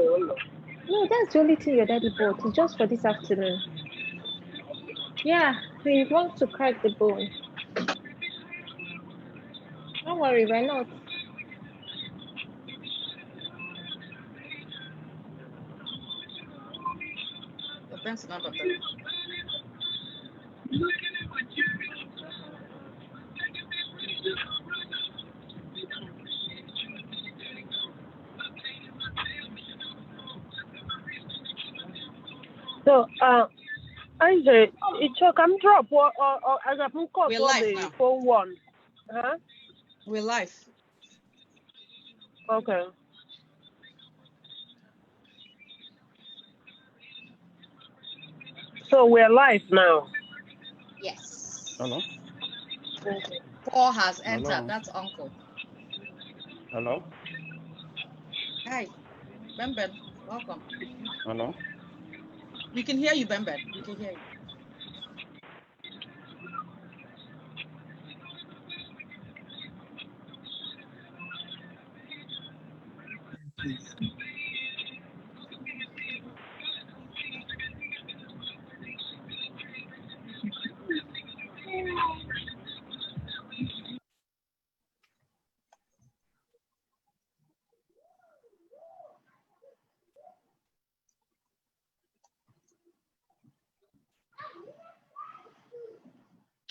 No, that's the only thing your daddy bought. It's just for this afternoon. Yeah, he wants to crack the bone. Don't worry, why not? Thanks, number. So, Isaac, it's a come drop or as a book of We're live the now. phone one. Huh? We're live. Okay. So we're live now. Yes. Hello? Paul has entered. Hello? That's uncle. Hello? Hi, Ben. Welcome. Hello? We can hear you, Ben. We can hear you.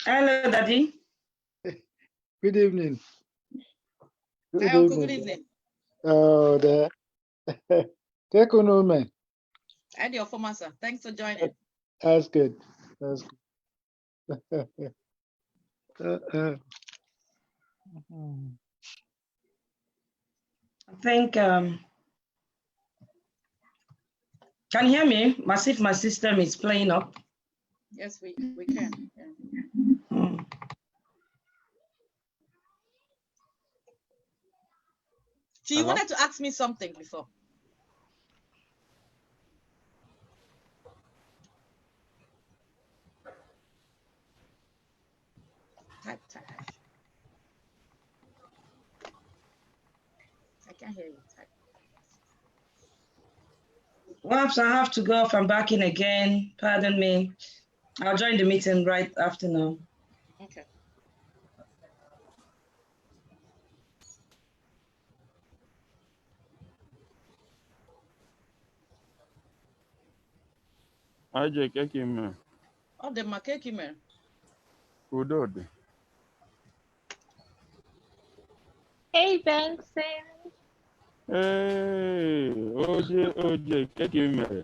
Hello, Daddy. Good evening. Hi, Uncle. Good evening. Oh, take on home, man. And your former sir. Thanks for joining. That's good. That's good. I think, can you hear me? As if my system is playing up. Yes, we can. Yeah. So you wanted to ask me something before? Type. I can't hear you. Type. Perhaps I have to go off and back in again. Pardon me. I'll join the meeting right after now. Okay. Aje keki me. Oh, the makeki man. Udode. Hey, Benson. Hey, Oche, keki me.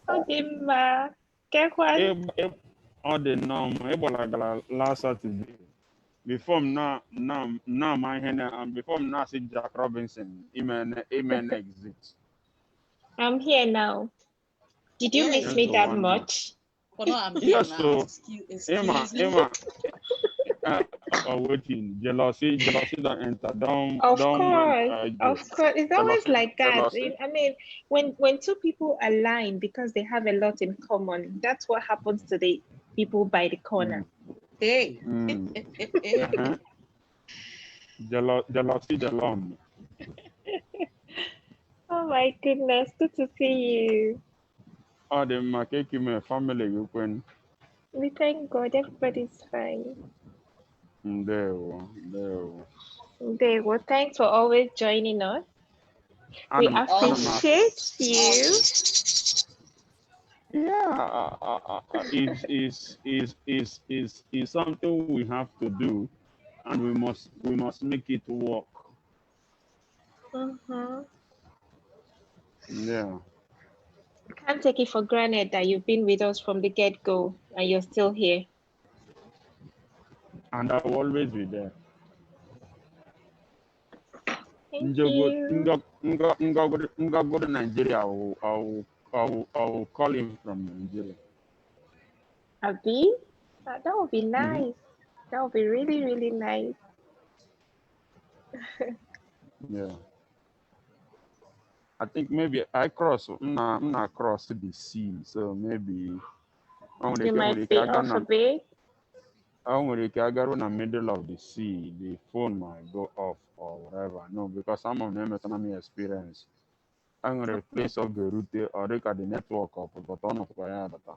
Okay, ma. Get one. On the norm, like last Saturday. Before now my hand and before now see Jack Robinson, amen exit. I'm here now. Did you miss Yes, me that one much? Oh no, I'm here Yes, now. so Excuse me. Emma, waiting. Jealousy don't enter. Of Don't course, of course. It's always jealousy, like that. jealousy. I mean, when two people align because they have a lot in common, that's what happens to the people by the corner. Hey. Uh-huh. Jealousy, jalom. Oh my goodness, good to see you. Oh, the makeki me family you can. We thank God everybody's fine. There. Well, thanks for always joining us. We appreciate you. Yeah, is something we have to do, and we must make it work. Yeah. Can't take it for granted that you've been with us from the get-go and you're still here. And I will always be there. Thank you. Go to Nigeria. I will call him from Nigeria. Abi? That would be nice. That would be really, really nice. Yeah. I think maybe I'm not cross the sea, so maybe You might be off a bit. when I go in the middle of the sea, the phone might go off or whatever. No, because some of them autonomy experience. nwere place ọ ga-erute ọ dịka the network ọ pụtata ọ nọkwa ya abata.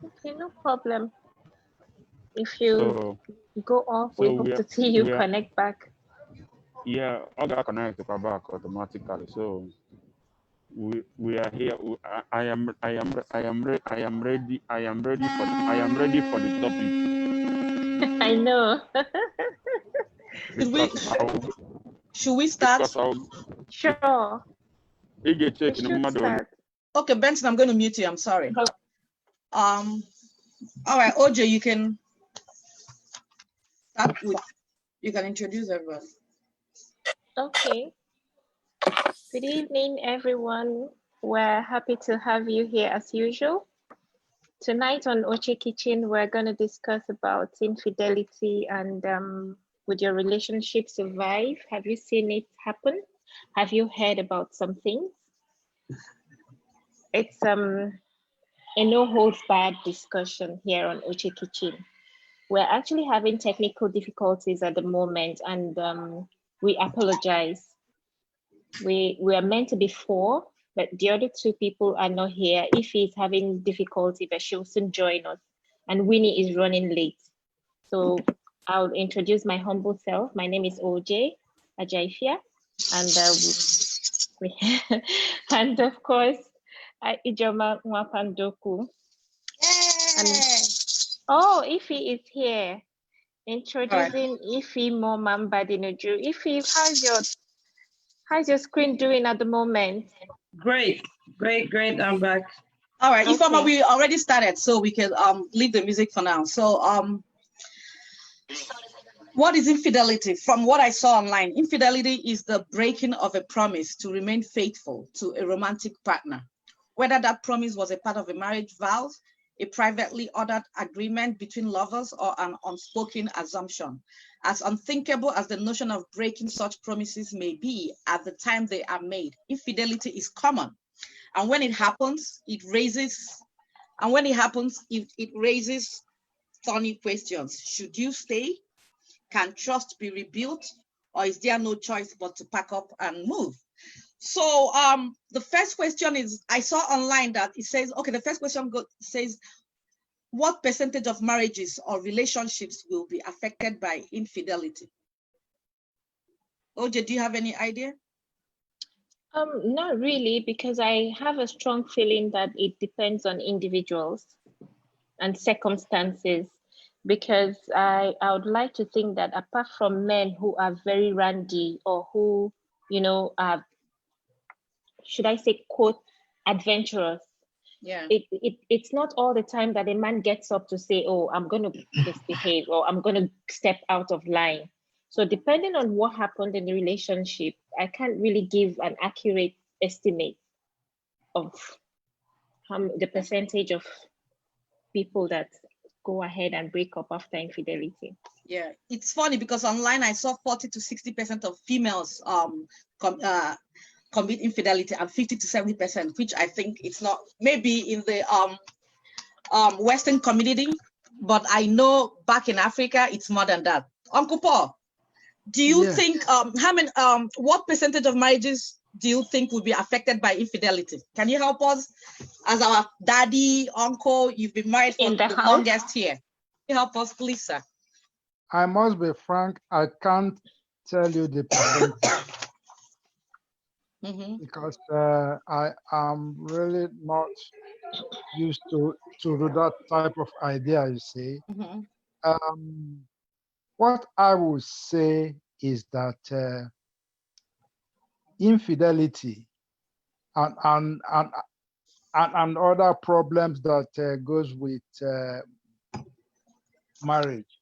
Okay, no problem. If you So go off, we hope to see you connect back. Yeah, I got connected back automatically. So we are here. I am ready. I am ready for the topic. I know. Should we start? Sure. You get We checking should start. Okay, Benson, I'm going to mute you. I'm sorry. All right, Oche, you can start with. You can introduce everyone. Okay. Good evening, everyone. We're happy to have you here as usual. Tonight on Oche Kitchen, we're going to discuss about infidelity and would your relationship survive? Have you seen it happen? Have you heard about some things? It's a no holds barred discussion here on Oche Kitchen. We're actually having technical difficulties at the moment, and we apologize. We are meant to be 4, but the other 2 people are not here. Ify is having difficulty, but she'll soon join us. And Winnie is running late. So I'll introduce my humble self. My name is Oche Ajaifia. And of course, Ijoma Mwapandoku. Oh, Ify is here. Introducing Ify Momambadinoju. Ify, how's your screen doing at the moment? Great. I'm back. All right, Okay. Ifeoma, we already started, so we can leave the music for now. So what is infidelity? From what I saw online, infidelity is the breaking of a promise to remain faithful to a romantic partner. Whether that promise was a part of a marriage vows, a privately ordered agreement between lovers, or an unspoken assumption. As unthinkable as the notion of breaking such promises may be at the time they are made, infidelity is common. And when it happens, it raises thorny questions. Should you stay? Can trust be rebuilt? Or is there no choice but to pack up and move? So the first question is, I saw online that it says, okay, the first question says, what percentage of marriages or relationships will be affected by infidelity? Oche, do you have any idea? Not really, because I have a strong feeling that it depends on individuals and circumstances, because I would like to think that apart from men who are very randy or who, are, should I say, quote, adventurous, yeah, it's not all the time that a man gets up to say, oh, I'm going to misbehave or I'm going to step out of line. So depending on what happened in the relationship, I can't really give an accurate estimate of the percentage of people that go ahead and break up after infidelity. Yeah, it's funny because online I saw 40 to 60% of females commit infidelity and 50 to 70%, which I think it's not, maybe in the Western community, but I know back in Africa it's more than that. Uncle Paul, do you think what percentage of marriages do you think will be affected by infidelity? Can you help us as our daddy, uncle? You've been married for the longest here. Can you help us, please, sir? I must be frank, I can't tell you the percentage. Because I am really not used to that type of idea, you see. What I would say is that infidelity and other problems that goes with marriage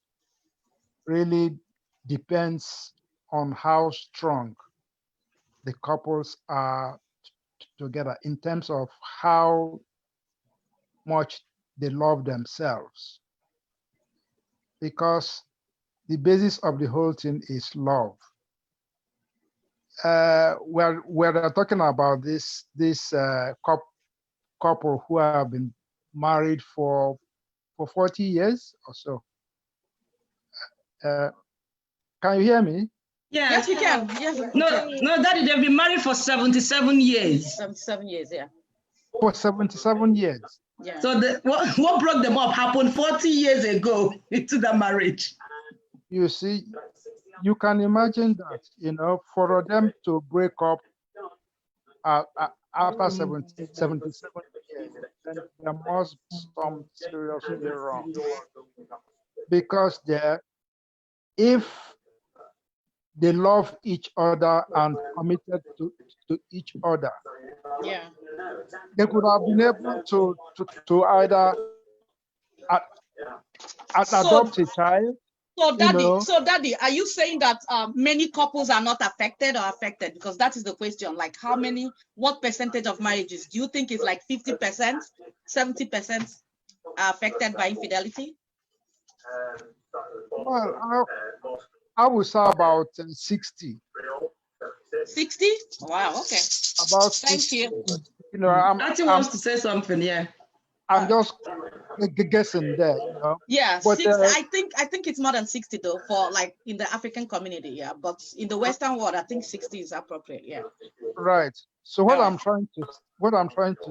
really depends on how strong the couples are together in terms of how much they love themselves. Because the basis of the whole thing is love. We're talking about this couple who have been married for 40 years or so. Can you hear me? Yeah. Yes, we can. Yes. No, Daddy, they've been married for 77 years. 7 years, yeah. For 77 years. Yeah. So what brought them up happened 40 years ago into the marriage. You see, you can imagine that, you know, for them to break up after 77 years, then there must be some seriously wrong. Because if they love each other and committed to each other, yeah, they could have been able to either adopt a child. So daddy, are you saying that many couples are not affected or affected? Because that is the question. Like what percentage of marriages do you think is like 50%, 70% are affected by infidelity? Well, I would say about 60. 60? Wow, okay. About Thank 60. you. You know, Auntie wants to say something, yeah. I'm just guessing there, you know. Yeah, but, 60, I think it's more than 60 though, for like in the African community, yeah. But in the Western world, I think 60 is appropriate, yeah. Right. So what I'm trying to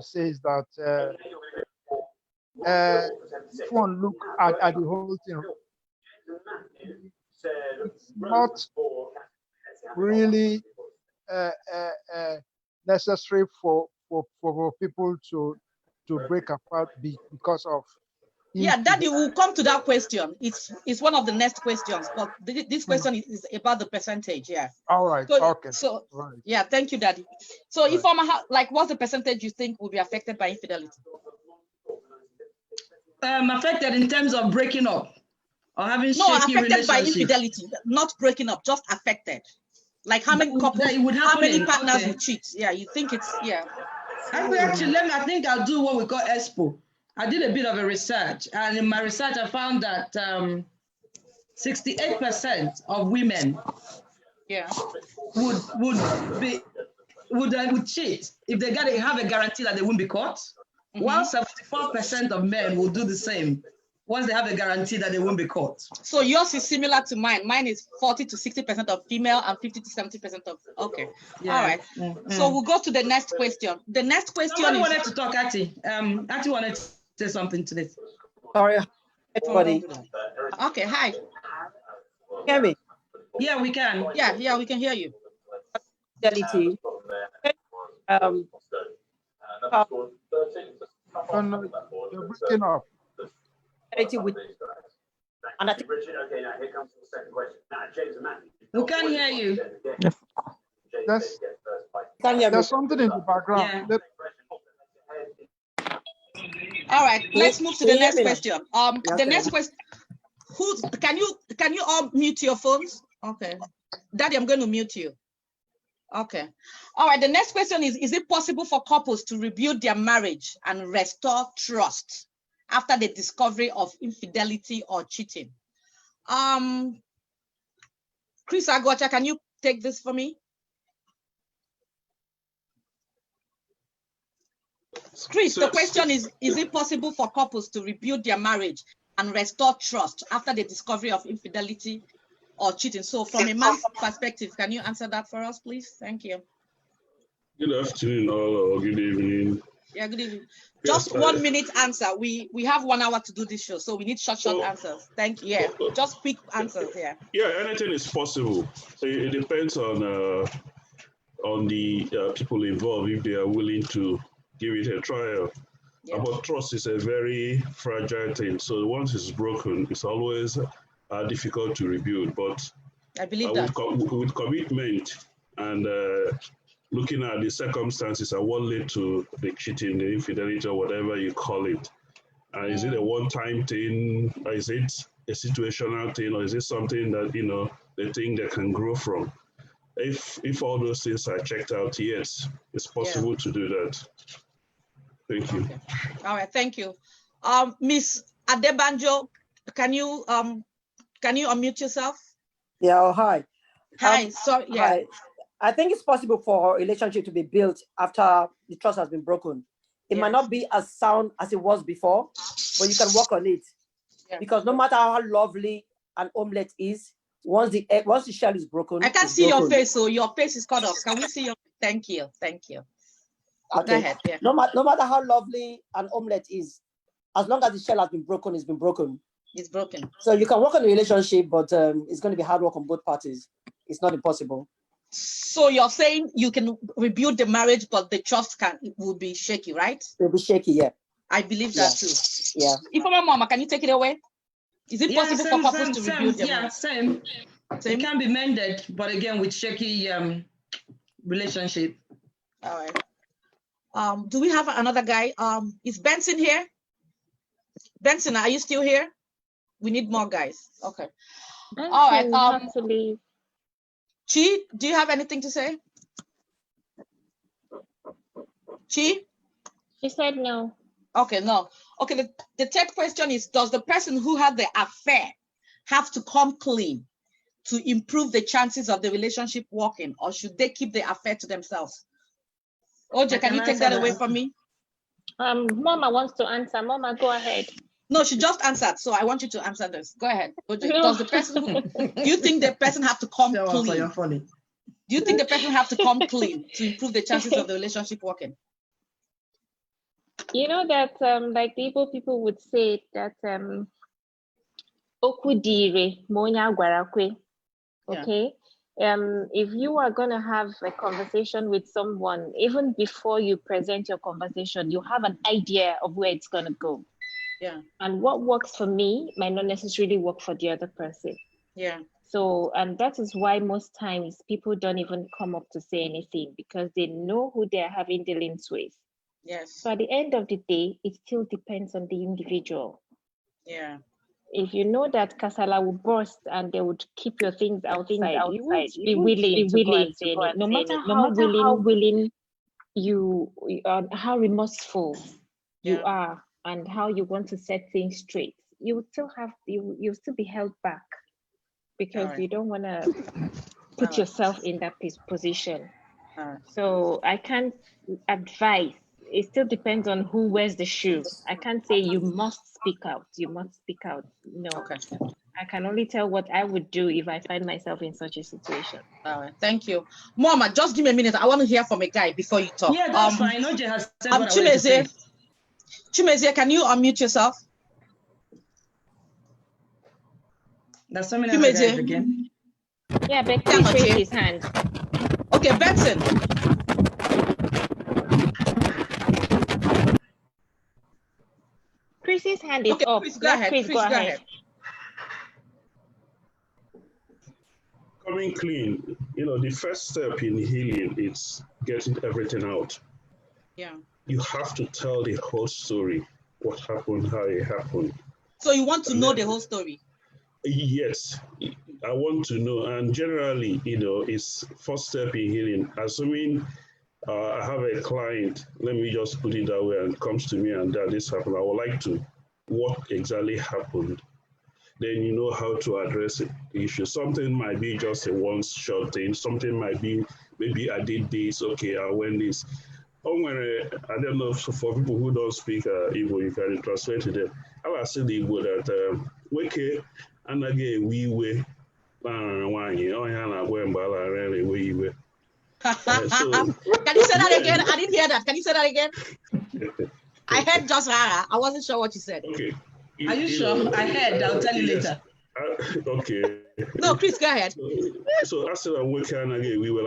say is that if one look at the whole thing, it's not really necessary for people to break apart because of yeah, Daddy, will come to that question. It's one of the next questions, but this question is about the percentage, yeah. All right. So, okay. So right. Yeah, thank you, Daddy. So if I'm like, what's the percentage you think will be affected by infidelity? Affected in terms of breaking up or having shaky affected by infidelity, not breaking up, just affected. Like how many couples, how many partners will cheat? Yeah, you think it's I think I'll do what we call expo. I did a bit of a research, and in my research, I found that 68% of women would cheat if they have a guarantee that they won't be caught, while 74% of men will do the same once they have a guarantee that they won't be caught. So yours is similar to mine. Mine is 40 to 60% of female and 50 to 70% of, okay. Yeah. All right. So we'll go to the next question. The next question Somebody wanted to talk, Ati. Ati wanted to say something to this. Sorry, everybody. Okay, hi. Hear me? Yeah, we can. Yeah, we can hear you. Infidelity. You're breaking up. With, and I think, who can hear you? There's something in the background. Yeah. All right, let's move to the next question. The next question. Can you all mute your phones? Okay. Daddy, I'm going to mute you. Okay. All right, the next question is it possible for couples to rebuild their marriage and restore trust after the discovery of infidelity or cheating? Chris Agocha, can you take this for me? Chris, the question is it possible for couples to rebuild their marriage and restore trust after the discovery of infidelity or cheating? So from a man's perspective, can you answer that for us, please? Thank you. Good afternoon, all, or good evening. Yeah, good evening. Just 1 minute answer. We have 1 hour to do this show, so we need short answers. Thank you. Yeah, just quick answers. Yeah. Yeah, anything is possible. It depends on the people involved, if they are willing to give it a trial. Yeah. But trust is a very fragile thing. So once it's broken, it's always difficult to rebuild. But I believe that with commitment and looking at the circumstances and what led to the cheating, the infidelity, or whatever you call it. Is it a one-time thing? Or is it a situational thing? Or is it something that, they think they can grow from? If all those things are checked out, yes, it's possible to do that. Thank you. Okay. All right, thank you. Miss Adebanjo, can you unmute yourself? Yeah, oh, hi. Hi, sorry, yeah. Hi. I think it's possible for a relationship to be built after the trust has been broken. It might not be as sound as it was before, but you can work on it. Yeah. Because no matter how lovely an omelette is, Once the shell is broken, I can't it's see your broken. face, so your face is cut off. Can we see your? Thank you. Okay. Go ahead. Yeah. No matter how lovely an omelette is, as long as the shell has been broken, it's been broken. It's broken. So you can work on the relationship, but it's going to be hard work on both parties. It's not impossible. So you're saying you can rebuild the marriage, but the trust will be shaky, right? It'll be shaky, yeah. I believe that too. Yeah. Ifeoma Mama, can you take it away? Is it possible for couples to rebuild them? Yeah, same. It can be mended, but again with shaky relationship. All right. Do we have another guy? Is Benson here? Benson, are you still here? We need more guys. Okay. Benson, all right. Have to leave. Chi, do you have anything to say? Chi? She said no. Okay, no. Okay, the third question is, does the person who had the affair have to come clean to improve the chances of the relationship working, or should they keep the affair to themselves? Oche, can you take that away from me? Mama wants to answer. Mama, go ahead. No, she just answered, so I want you to answer this. Go ahead. Oche, does the person do you think the person have to come clean? You're funny. Do you think the person have to come clean to improve the chances of the relationship working? You know that like the Igbo people would say that okudire monya gwarakwe. Okay. If you are gonna have a conversation with someone, even before you present your conversation, you have an idea of where it's gonna go. Yeah. And what works for me might not necessarily work for the other person. Yeah. So, and that is why most times people don't even come up to say anything, because they know who they're having dealings with. Yes. So at the end of the day, it still depends on the individual. Yeah. If you know that Kasala will burst and they would keep your things outside, you would be willing to go and say it. No matter how willing you are, how remorseful you are, and how you want to set things straight, you would still have you still be held back, because you don't want to put yourself in that position. So I can't advise. It still depends on who wears the shoe. I can't say you must speak out. You must speak out. No. Okay. I can only tell what I would do if I find myself in such a situation. All right. Thank you. Mama, just give me a minute. I want to hear from a guy before you talk. Yeah, that's fine. Oche has said what I wanted to say. Chimeze, can you unmute yourself? There's so many other guys again. Yeah, but please raise his hand. Okay, Benson. Chris's hand is up. Chris, go ahead. Chris, go ahead. Coming clean, the first step in healing is getting everything out. Yeah. You have to tell the whole story, what happened, how it happened. So you want to know the whole story? Yes, I want to know. And generally, it's first step in healing. Assuming I have a client, let me just put it that way, and comes to me and that this happened, I would like to what exactly happened. Then you know how to address the issue. Something might be just a one-shot thing. Something might be, maybe I did this, okay, I went this. I don't know, for people who don't speak Igbo, you can translate to them. I was saying the Igbo that, weke, anage wiwe, Can you say that again? I didn't hear that. Can you say that again? I heard just rara. I wasn't sure what you said. Okay. Are you sure? I heard. I'll tell you later. Okay. No, please go ahead. So I said, we will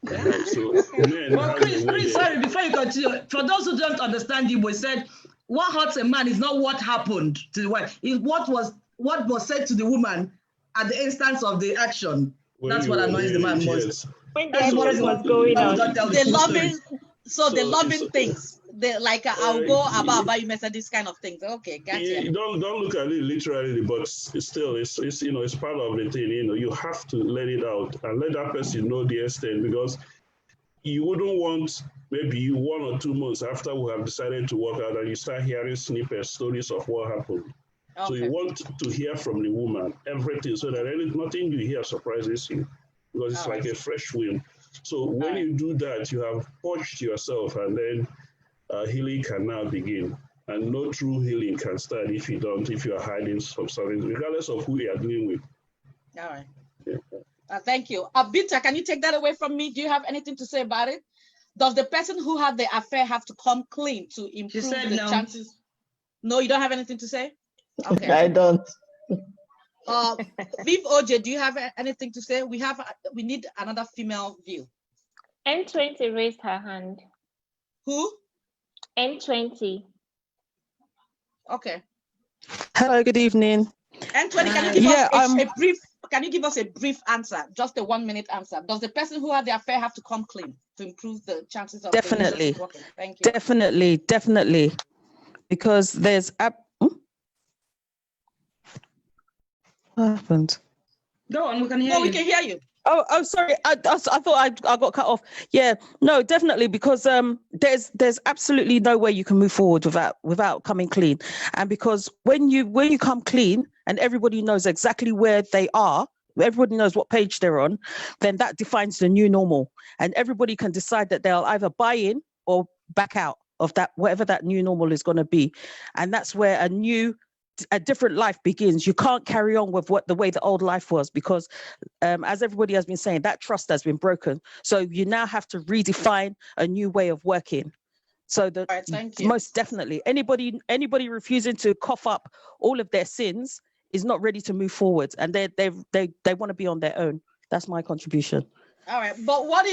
well, Chris, sorry, before you continue, for those who don't understand you, we said what hurts a man is not what happened to the wife, it's what was said to the woman at the instance of the action. That's what annoys the man most. When the evidence was going on, the loving things. I'll go about you message this kind of things. Okay, gotcha. Yeah, don't look at it literally, but it's still it's part of the thing. You have to let it out and let that person know the extent, because you wouldn't want maybe 1 or 2 months after we have decided to work out and you start hearing snippets, stories of what happened. Okay. So you want to hear from the woman everything, so that nothing you hear surprises you, because it's like a fresh wind. So when you do that, you have purged yourself, and then healing can now begin. And no true healing can start if you are hiding from something, regardless of who you are dealing with. All right. Yeah. Thank you. Abita, can you take that away from me? Do you have anything to say about it? Does the person who had the affair have to come clean to improve the no. chances? No, you don't have anything to say? Okay. I don't. Viv Oche, do you have anything to say? We need another female view. N20 raised her hand. Who? N20. Okay. Hello, good evening. N20, can you give us a brief answer? Just a 1-minute answer. Does the person who had the affair have to come clean to improve the chances of Definitely. working? Thank you. Definitely. Because there's what happened? Go on, we can hear you. We can hear you. Oh, sorry. I thought I got cut off. Yeah, no, definitely, because there's absolutely no way you can move forward without coming clean. And because when you come clean and everybody knows exactly where they are, everybody knows what page they're on, then that defines the new normal. And everybody can decide that they'll either buy in or back out of that, whatever that new normal is going to be. And that's where a different life begins. You can't carry on with the way the old life was, because as everybody has been saying, that trust has been broken. So you now have to redefine a new way of working. So most definitely anybody refusing to cough up all of their sins is not ready to move forward, and they want to be on their own. That's my contribution. All right, but what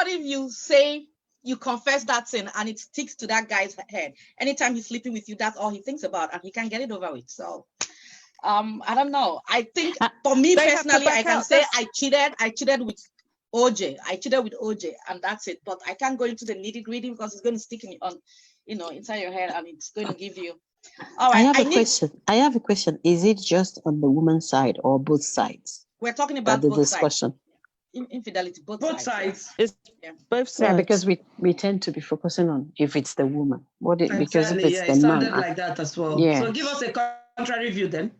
if you say you confess that sin and it sticks to that guy's head? Anytime he's sleeping with you, that's all he thinks about, and he can't get it over with. So I don't know. I think for me personally, I can say I cheated with Oche. I cheated with Oche, and that's it. But I can't go into the nitty-gritty because it's going to stick inside your head, and it's going to give you. All right. I have a question. Is it just on the woman's side or both sides? We're talking about the both discussion. Sides. Infidelity, both sides. It's both sides. Yeah, because we tend to be focusing on if it's the woman. Because if it's the it sounded man, like that as well. Yeah. So give us a contrary view then.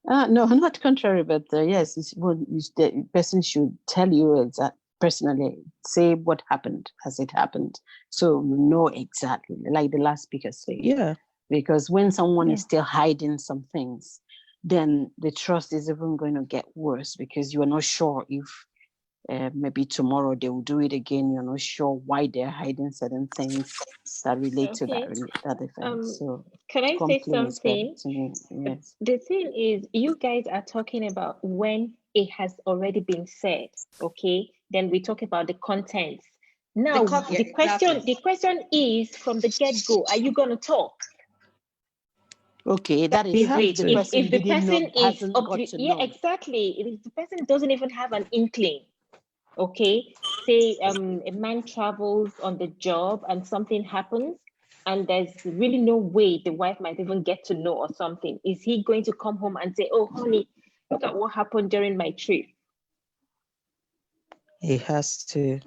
No, not contrary, but yes, the person should tell you personally, say what happened as it happened, so you know exactly, like the last speaker said. Yeah. Because when someone is still hiding some things, then the trust is even going to get worse, because you are not sure if maybe tomorrow they will do it again. You're not sure why they're hiding certain things that relate to that event. So can I say something? Yes. The thing is, you guys are talking about when it has already been said, okay? Then we talk about the contents. Now, the question is, from the get-go, are you going to talk? Okay, that is if the person is exactly. If the person doesn't even have an inkling, okay, say a man travels on the job and something happens, and there's really no way the wife might even get to know or something. Is he going to come home and say, "Oh, honey, look at what happened during my trip"? He has to.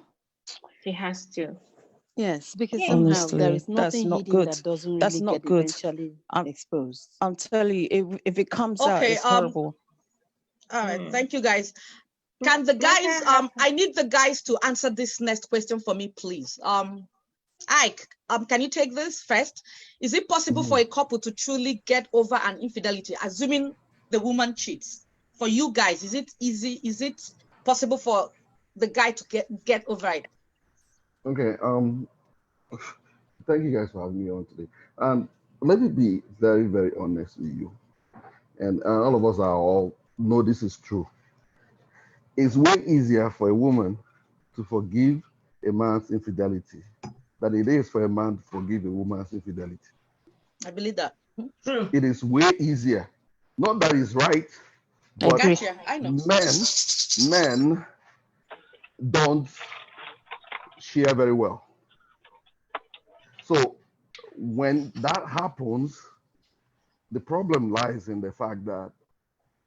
He has to. Yes, because somehow there is nothing hidden that doesn't really get eventually exposed. I'm telling you, if it comes out, it's horrible. All right, thank you guys. Can the guys, I need the guys to answer this next question for me, please. Ike, can you take this first? Is it possible for a couple to truly get over an infidelity, assuming the woman cheats? For you guys, is it easy? Is it possible for the guy to get over it? Okay, thank you guys for having me on today. Let me be very, very honest with you. And all of us know this is true. It's way easier for a woman to forgive a man's infidelity than it is for a man to forgive a woman's infidelity. I believe that. It is way easier. Not that it's right, but I know. men don't share very well. So when that happens, the problem lies in the fact that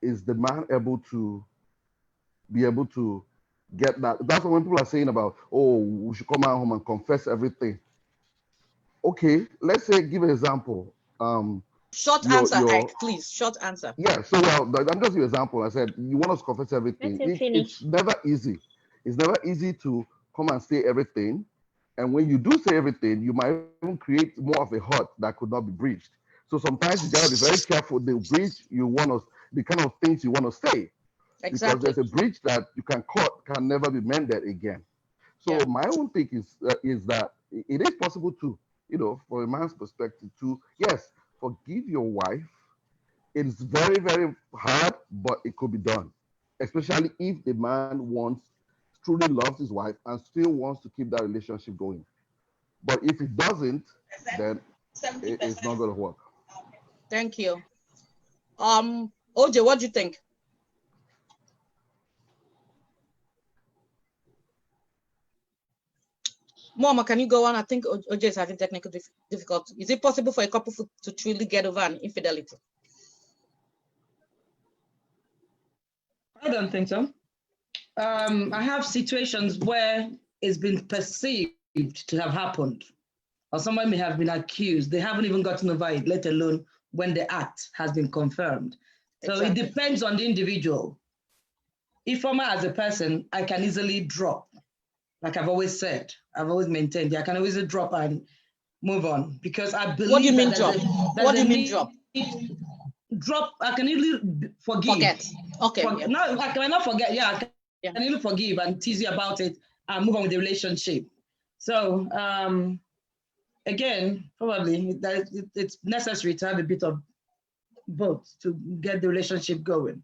is the man able to get that? That's when people are saying about, oh, we should come out home and confess everything. Okay, let's say, give an example. Short answer, Ike, please. Short answer. Yeah, so I'm just giving an example. I said, you want us to confess everything. It's never easy. It's never easy to come and say everything. And when you do say everything, you might even create more of a hurt that could not be breached. So sometimes you gotta be very careful the breach you want to, the kind of things you want to say, because Exactly. there's a breach that you can cut can never be mended again. So Yeah. my own thing is that it is possible to, from a man's perspective, to yes, forgive your wife. It's very very hard, but it could be done, especially if the man truly loves his wife and still wants to keep that relationship going. But if it doesn't, then it's not going to work. Thank you. Oche, what do you think? Mama, can you go on? I think Oche is having technical difficulty. Is it possible for a couple to truly get over an infidelity? I don't think so. I have situations where it's been perceived to have happened, or someone may have been accused. They haven't even gotten over it, let alone when the act has been confirmed. So It depends on the individual. If I'm as a person, I can easily drop. Like I've always said, I've always maintained, I can always drop and move on, because I believe. What do you mean drop? What do you mean drop? Drop, I can easily forgive. Forget. Okay. No, I cannot forget. Yeah, I can easily forgive and tease you about it and move on with the relationship. So again, probably it's necessary to have a bit of both to get the relationship going.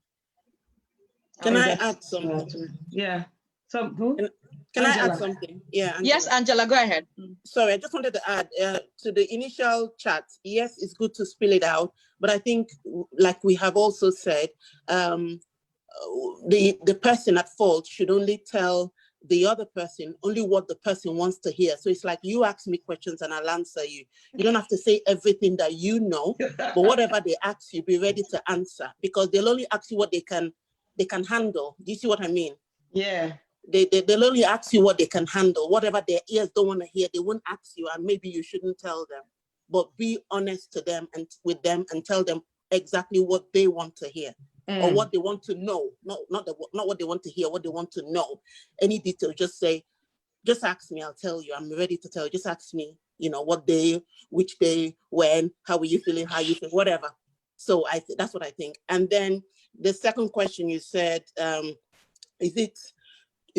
Can I add something? Yeah. So who? Can I add something? Yeah. Angela. Yes, Angela, go ahead. Sorry, I just wanted to add to the initial chat. Yes, it's good to spill it out, but I think, like we have also said, the person at fault should only tell the other person only what the person wants to hear. So it's like you ask me questions and I'll answer you. You don't have to say everything that you know, but whatever they ask you, be ready to answer, because they'll only ask you what they can handle. Do you see what I mean? Yeah. They'll only ask you what they can handle. Whatever their ears don't want to hear, they won't ask you, and maybe you shouldn't tell them. But be honest to them and with them and tell them exactly what they want to hear or what they want to know. Not what they want to hear, what they want to know. Any detail, just say, just ask me, I'll tell you. I'm ready to tell you. Just ask me, what day, which day, when, how are you feeling, how you feel, whatever. So that's what I think. And then the second question you said, is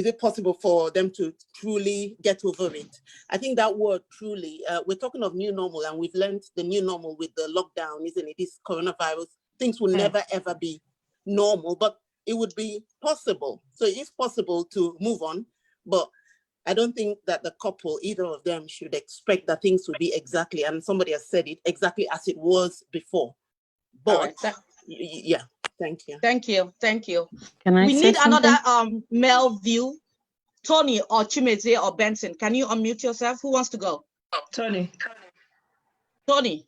it possible for them to truly get over it? I think that word truly, we're talking of new normal, and we've learned the new normal with the lockdown, isn't it? This coronavirus, things will never, ever be normal, but it would be possible. So it's possible to move on, but I don't think that the couple, either of them, should expect that things will be exactly, and somebody has said it, exactly as it was before. But yeah. Thank you. Thank you. Thank you. We need another male view. Tony or Chimeze or Benson, can you unmute yourself? Who wants to go? Tony. Tony.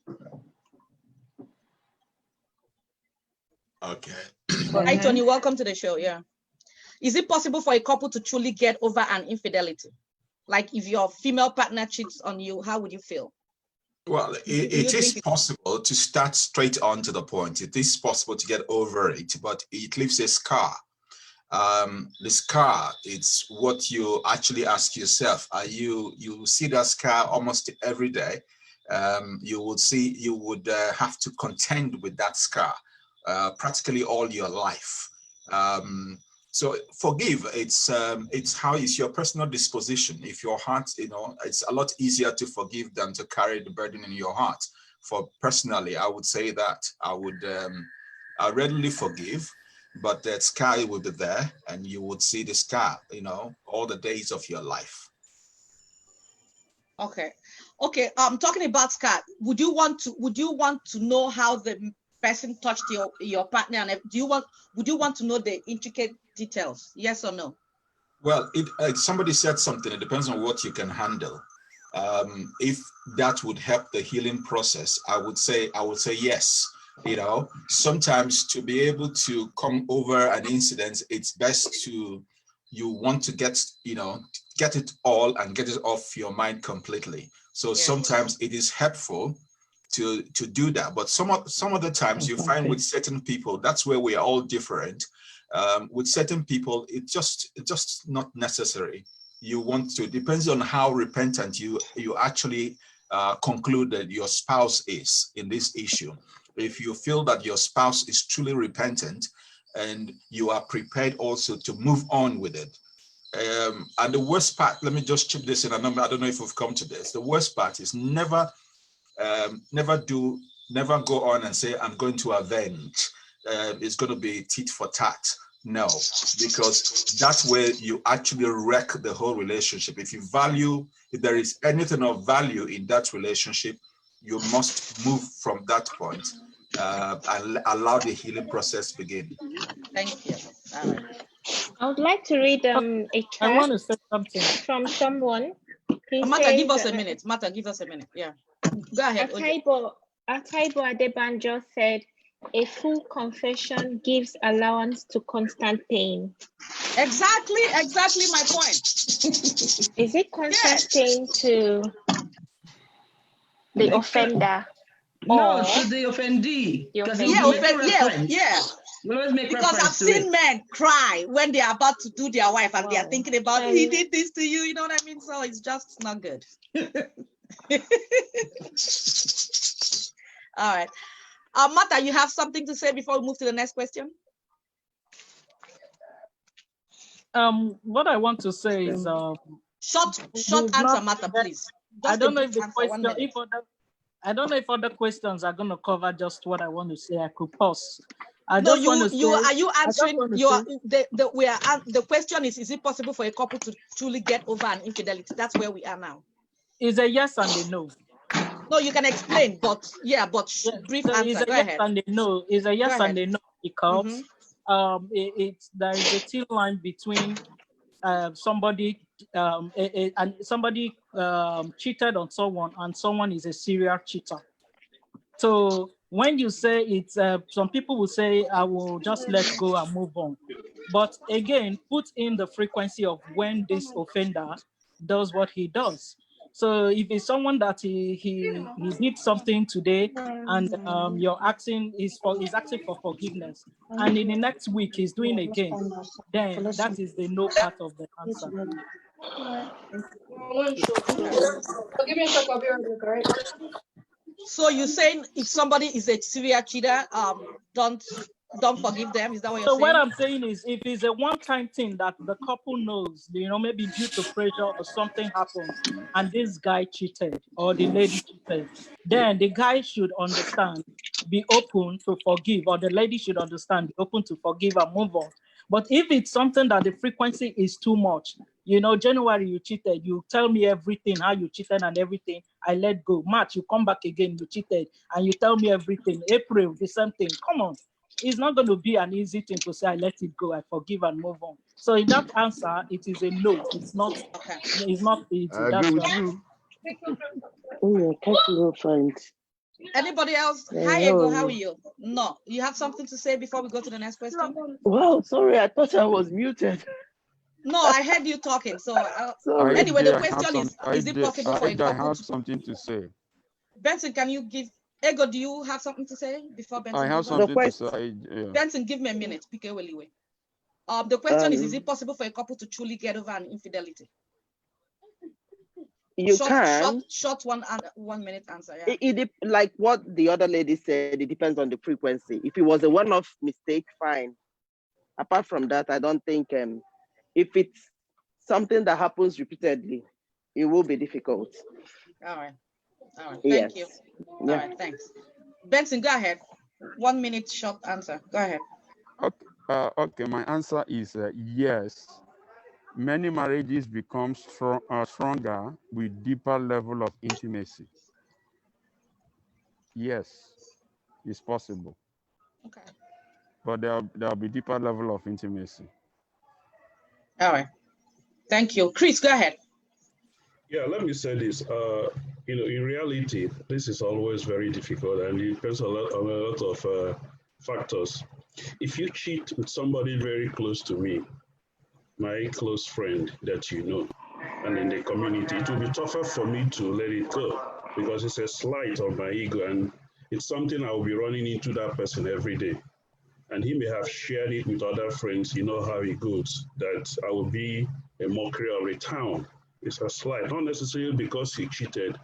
Okay. Hi, Tony. Welcome to the show. Yeah. Is it possible for a couple to truly get over an infidelity? Like if your female partner cheats on you, how would you feel? Well, it is possible to start straight on to the point. It is possible to get over it, but it leaves a scar. The scar, it's what you actually ask yourself. You see that scar almost every day. You would have to contend with that scar practically all your life. So forgive, it's how is your personal disposition. If your heart, it's a lot easier to forgive than to carry the burden in your heart. For personally, I would say that I readily forgive, but that scar will be there, and you would see the scar, all the days of your life. Okay. Talking about scar, would you want to know how the person touched your partner, and would you want to know the intricate details? Yes or no? Well, somebody said something. It depends on what you can handle. If that would help the healing process, I would say yes. Sometimes to be able to come over an incident, it's best you want to get it all and get it off your mind completely. So sometimes it is helpful to do that, but some of the times you find with certain people, that's where we are all different. With certain people, it's just not necessary. you want to, depends on how repentant you actually conclude that your spouse is in this issue. If you feel that your spouse is truly repentant and you are prepared also to move on with it. And the worst part, let me just chip this in, I don't know if we've come to this. The worst part is never go on and say, I'm going to avenge. It's going to be tit for tat. No, because that's where you actually wreck the whole relationship. If there is anything of value in that relationship, you must move from that point and allow the healing process to begin. Thank you. I would like to read a chat. I want to say something from someone. Martha, give us a minute. Martha, give us a minute. Yeah. Go ahead. Ataibo Adebanjo said, a full confession gives allowance to constant pain. Exactly my point. Is it constant pain to the offender? No, to the offendee. Yeah. Because I've seen men cry when they are about to do their wife and they are thinking about, he did this to you, you know what I mean? So it's just not good. All right. Martha, you have something to say before we move to the next question? What I want to say is short answer, Martha, please. I don't know if the question, I don't know if other questions are going to cover just what I want to say. I could pause. Are you answering the question is it possible for a couple to truly get over an infidelity? That's where we are now. Is a yes and a no. No, you can explain, but brief answer. Is a Go yes ahead. and a no. Is a yes and a no because there is a thin line between somebody and somebody cheated on someone and someone is a serial cheater. So when you say it's, some people will say, I will just let go and move on. But again, put in the frequency of when this offender does what he does. So if it's someone that he did something today and you're asking is asking for forgiveness, and in the next week he's doing again, then that is the no part of the answer. Give me a sec, I'll be right back, all right? So you're saying if somebody is a serial cheater, don't forgive them? Is that what you're saying? So what I'm saying is, if it's a one-time thing that the couple knows, maybe due to pressure or something happened, and this guy cheated or the lady cheated, then the guy should understand, be open to forgive, or the lady should understand, be open to forgive and move on. But if it's something that the frequency is too much, January you cheated, you tell me everything, how you cheated and everything, I let go. March, you come back again, you cheated, and you tell me everything. April, the same thing. Come on. It's not going to be an easy thing to say, I let it go, I forgive and move on. So in that answer, it is a no. It's not easy. I agree with you. Anybody else? Hi, Ego, how are you? No. You have something to say before we go to the next question? Wow, sorry, I thought I was muted. No, I heard you talking. So anyway, the question is it possible for a couple I have something to say. Benson, can you give, Ego, do you have something to say before Benson? I have something to say. Benson, give me a minute. The question is it possible for a couple to truly get over an infidelity? You can. Short 1 minute answer. Yeah. It like what the other lady said, it depends on the frequency. If it was a one-off mistake, fine. Apart from that, I don't think if it's something that happens repeatedly, it will be difficult. All right. Thank you. All right, thanks. Benson, go ahead. 1 minute short answer. Go ahead. Okay, my answer is yes. Many marriages become stronger with deeper level of intimacy. Yes, it's possible. Okay. But there'll be deeper level of intimacy. All right. Thank you. Chris, go ahead. Yeah, let me say this. In reality, this is always very difficult and it depends on a lot of factors. If you cheat with somebody very close to me, my close friend that you know, and in the community, it will be tougher for me to let it go because it's a slight on my ego and it's something I will be running into that person every day. And he may have shared it with other friends, you know how it goes, that I will be a mockery of the town. It's a slight, not necessarily because he cheated,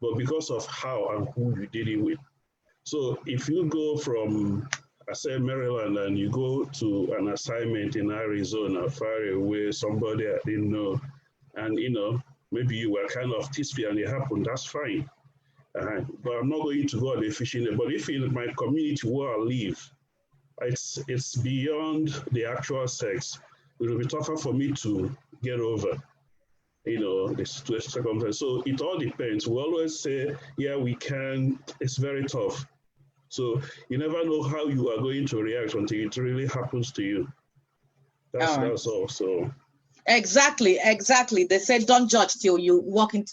but because of how and who you did it with. So if you go from, I said Maryland, and you go to an assignment in Arizona, far away, somebody I didn't know, and maybe you were kind of tipsy and it happened, that's fine. But I'm not going to go on a fishing day. But if in my community where I live, it's beyond the actual sex, it will be tougher for me to get over, the situation. So it all depends. We always say, yeah, we can. It's very tough. So you never know how you are going to react until it really happens to you. That's all. So exactly. They said don't judge till you walk in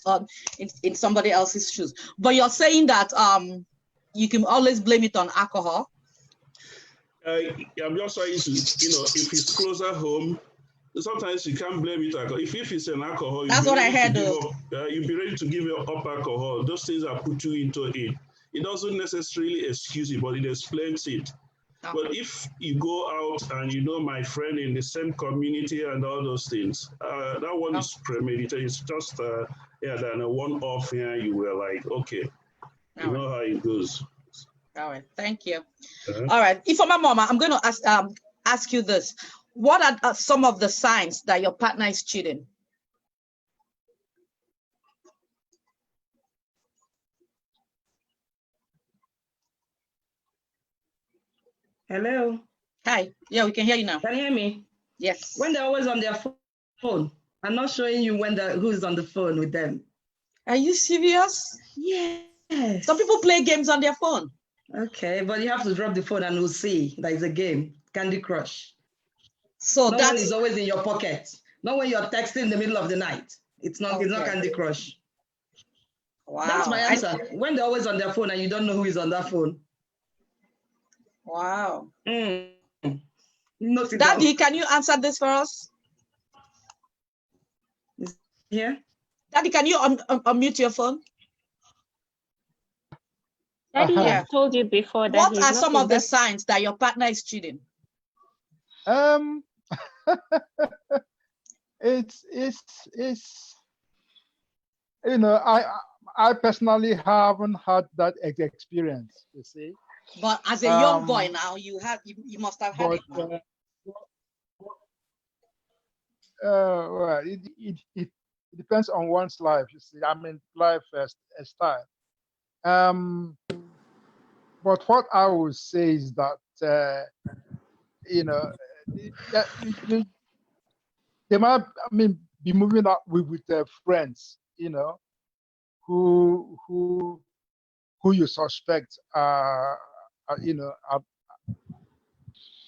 somebody else's shoes. But you're saying that you can always blame it on alcohol. I'm just trying to, if it's closer home, sometimes you can't blame it. If it's an alcohol, that's what I heard. You'll be ready to give up alcohol. Those things are put you into it. It doesn't necessarily excuse it, but it explains it. Okay. But if you go out and my friend in the same community and all those things, that one is premeditated. It's just then a one-off here. You were like, okay, you know how it goes. All right, thank you. All right, Ifeoma Mama, I'm going to ask you this. What are some of the signs that your partner is cheating? Hello. Hi. Yeah, we can hear you now. Can you hear me? Yes. When they're always on their phone, I'm not showing you who's on the phone with them. Are you serious? Yes. Some people play games on their phone. Okay, but you have to drop the phone and we'll see that it's a game, Candy Crush. So that is always in your pocket. Not when you're texting in the middle of the night. It's not Candy Crush. Wow. That's my answer. When they're always on their phone and you don't know who is on that phone. Wow. Daddy, can you answer this for us? Yeah. Daddy, can you unmute your phone? Daddy has told you before that. What are some of the signs that your partner is cheating? It's I personally haven't had that experience, you see. But as a young boy now, you must have had it now. Well, it depends on one's life, you see. I mean, life style. But what I would say is that they might, be moving up with their friends, who you suspect are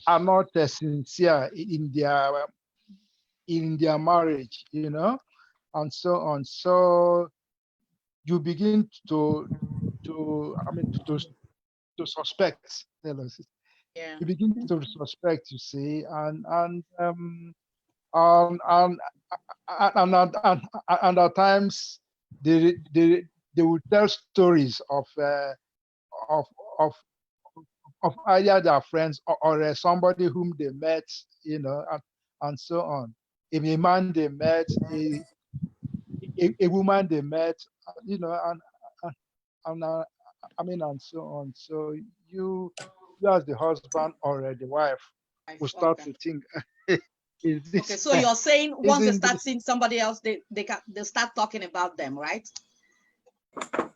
not sincere in their marriage, and so on. So you begin to suspect. Yeah. You begin to suspect, you see, and at times they will tell stories of either their friends or somebody whom they met, and so on. If a man they met, a woman they met, and so on. So you as the husband or the wife will start to think. So you're saying once they start seeing somebody else, they start talking about them, right?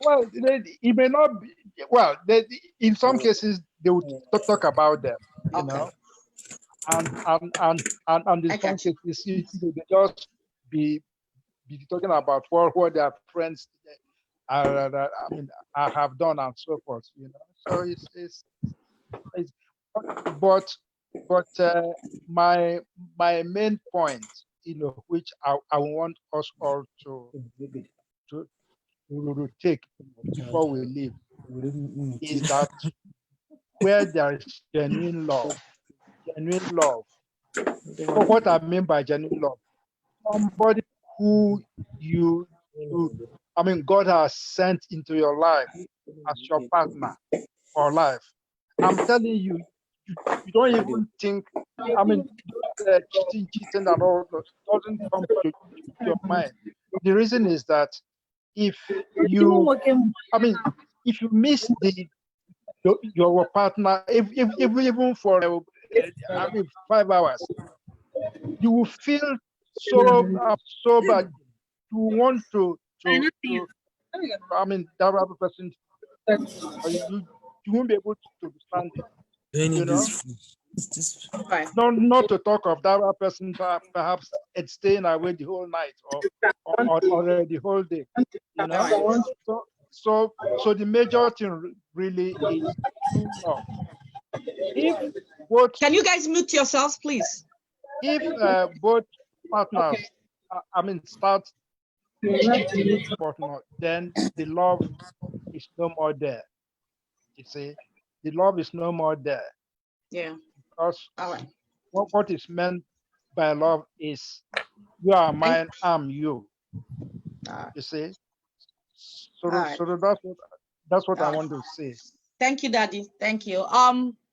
Well, it may not be. Well, in some cases they would talk about them, know, and in some cases they just be talking about what their friends I have done and so forth, So but my main point, which I want us all to take before we leave, is that where there is genuine love. What I mean by genuine love, somebody who God has sent into your life as your partner for life. I'm telling you, you don't even think. I mean, cheating and all doesn't come to your mind. The reason is that if you, I mean, if you miss your partner, even for 5 hours, you will feel so bad. You want to I mean, that other person, you won't be able to stand it. You know, not to talk of that other person perhaps it's staying away the whole night or the whole day. You know, so the major thing really is true love. If both, can you guys mute yourselves, please? If both partners, start partner, then the love is no more there. You see, the love is no more there. Yeah. Because what is meant by love is you are mine, I'm you. You see, so that's what I want to say. Thank you, Daddy. Thank you.